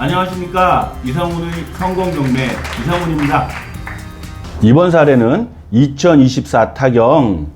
안녕하십니까. 이상훈의 성공경매 이상훈입니다. 이번 사례는 2024 타경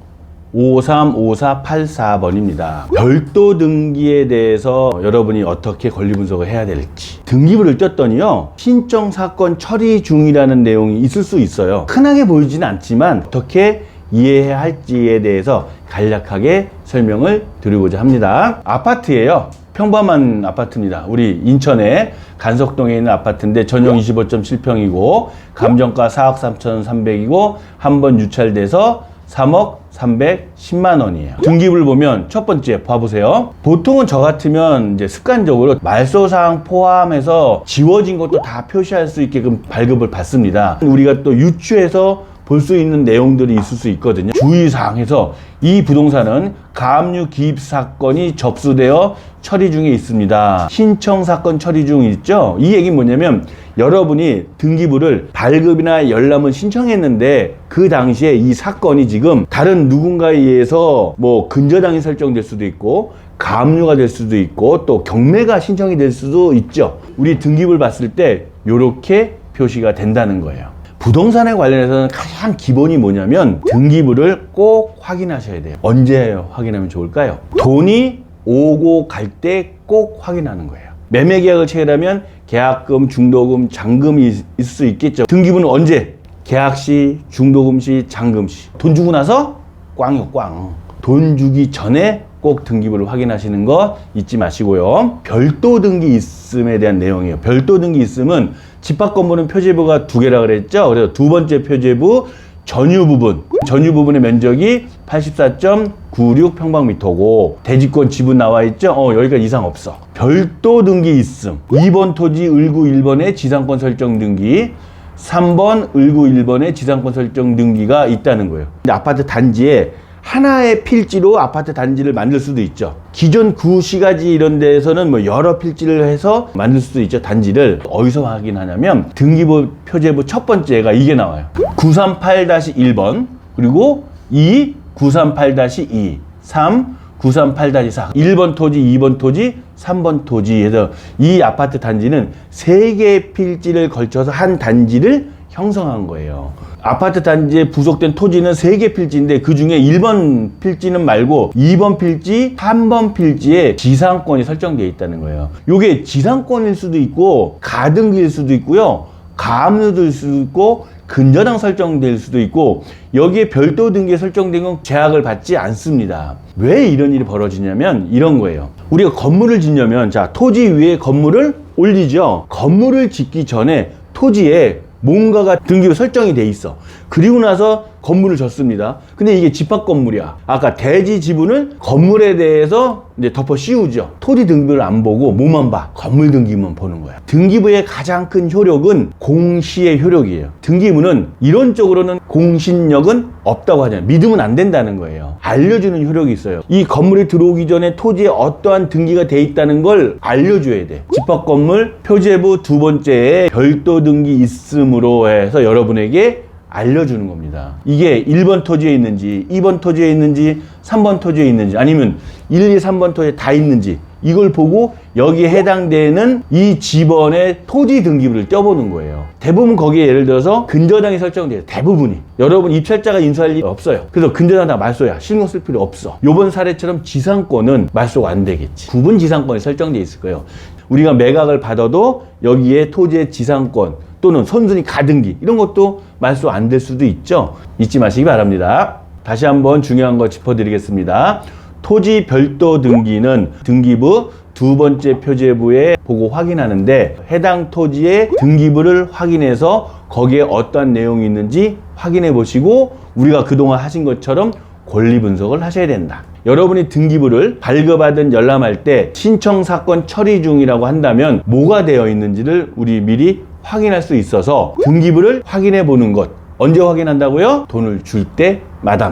535484번입니다. 별도 등기에 대해서 여러분이 어떻게 권리 분석을 해야 될지. 등기부를 떴더니요, 신청 사건 처리 중이라는 내용이 있을 수 있어요. 흔하게 보이지는 않지만 어떻게 이해해야 할지에 대해서 간략하게 설명을 드리고자 합니다. 아파트예요. 평범한 아파트입니다. 우리 인천의 간석동에 있는 아파트인데 전용 25.7평이고 감정가 4억 3,300이고 한 번 유찰돼서 3억 310만 원이에요. 등기부를 보면 첫 번째 봐보세요. 보통은 저 같으면 이제 습관적으로 말소사항 포함해서 지워진 것도 다 표시할 수 있게끔 발급을 받습니다. 우리가 또 유추해서 볼 수 있는 내용들이 있을 수 있거든요. 주의사항에서 이 부동산은 가압류 기입 사건이 접수되어 처리 중에 있습니다. 신청 사건 처리 중 있죠? 이 얘기는 뭐냐면 여러분이 등기부를 발급이나 열람을 신청했는데 그 당시에 이 사건이 지금 다른 누군가에 의해서 뭐 근저당이 설정될 수도 있고 가압류가 될 수도 있고 또 경매가 신청이 될 수도 있죠. 우리 등기부를 봤을 때 이렇게 표시가 된다는 거예요. 부동산에 관련해서는 가장 기본이 뭐냐면 등기부를 꼭 확인하셔야 돼요. 언제 확인하면 좋을까요? 돈이 오고 갈 때 꼭 확인하는 거예요. 매매 계약을 체결하면 계약금, 중도금, 잔금이 있을 수 있겠죠. 등기부는 언제? 계약 시, 중도금 시, 잔금 시. 돈 주고 나서 꽝이요, 꽝. 돈 주기 전에 꼭 등기부를 확인하시는 거 잊지 마시고요. 별도 등기 있음에 대한 내용이에요. 별도 등기 있음은 집합 건물은 표제부가 2개라 그랬죠. 그래서 두 번째 표제부 전유 부분의 면적이 84.96 평방미터고 대지권 지분 나와 있죠. 여기가 이상 없어. 별도 등기 있음. 2번 토지 을구 1번의 지상권 설정 등기, 3번 을구 1번의 지상권 설정 등기가 있다는 거예요. 근데 아파트 단지에 하나의 필지로 아파트 단지를 만들 수도 있죠. 기존 구시가지 이런 데에서는 뭐 여러 필지를 해서 만들 수도 있죠. 단지를 어디서 확인하냐면 등기부 표제부 첫 번째가 이게 나와요. 938-1번 그리고 2 938-2 3 938-4 1번 토지, 2번 토지, 3번 토지 해서 이 아파트 단지는 3개의 필지를 걸쳐서 한 단지를 형성한 거예요. 아파트 단지에 부속된 토지는 3개 필지인데 그 중에 1번 필지는 말고 2번 필지, 3번 필지에 지상권이 설정되어 있다는 거예요. 이게 지상권일 수도 있고 가등기일 수도 있고요. 가압류일 수도 있고 근저당 설정될 수도 있고 여기에 별도 등기에 설정된 건 제약을 받지 않습니다. 왜 이런 일이 벌어지냐면 이런 거예요. 우리가 건물을 짓려면 자 토지 위에 건물을 올리죠. 건물을 짓기 전에 토지에 뭔가가 등기부 설정이 돼 있어. 그리고 나서 건물을 졌습니다. 근데 이게 집합 건물이야. 아까 대지 지분을 건물에 대해서 이제 덮어 씌우죠. 토지 등기부를 안 보고 뭐만 봐? 건물 등기부만 보는 거야. 등기부의 가장 큰 효력은 공시의 효력이에요. 등기부는 이론적으로는 공신력은 없다고 하잖아요. 믿으면 안 된다는 거예요. 알려주는 효력이 있어요. 이 건물이 들어오기 전에 토지에 어떠한 등기가 돼 있다는 걸 알려줘야 돼. 집합 건물 표제부 두 번째에 별도 등기 있음으로 해서 여러분에게 알려주는 겁니다. 이게 1번 토지에 있는지 2번 토지에 있는지 3번 토지에 있는지 아니면 1, 2, 3번 토지에 다 있는지 이걸 보고 여기에 해당되는 이 지번의 토지 등기부를 떼어보는 거예요. 대부분 거기에 예를 들어서 근저당이 설정돼요. 대부분이. 여러분 입찰자가 인수할 일이 없어요. 그래서 근저당 다 말소야. 신경 쓸 필요 없어. 요번 사례처럼 지상권은 말소가 안 되겠지. 구분 지상권이 설정돼 있을 거예요. 우리가 매각을 받아도 여기에 토지의 지상권 또는 선순위 가등기 이런 것도 말소 안 될 수도 있죠. 잊지 마시기 바랍니다. 다시 한번 중요한 거 짚어드리겠습니다. 토지 별도 등기는 등기부 두 번째 표제부에 보고 확인하는데 해당 토지의 등기부를 확인해서 거기에 어떠한 내용이 있는지 확인해 보시고 우리가 그동안 하신 것처럼 권리 분석을 하셔야 된다. 여러분이 등기부를 발급하든 열람할 때 신청 사건 처리 중이라고 한다면 뭐가 되어 있는지를 우리 미리 확인할 수 있어서 등기부를 확인해 보는 것. 언제 확인한다고요? 돈을 줄 때마다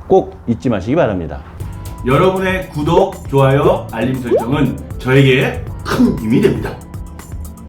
꼭 잊지 마시기 바랍니다. 여러분의 구독, 좋아요, 알림 설정은 저에게 큰 힘이 됩니다.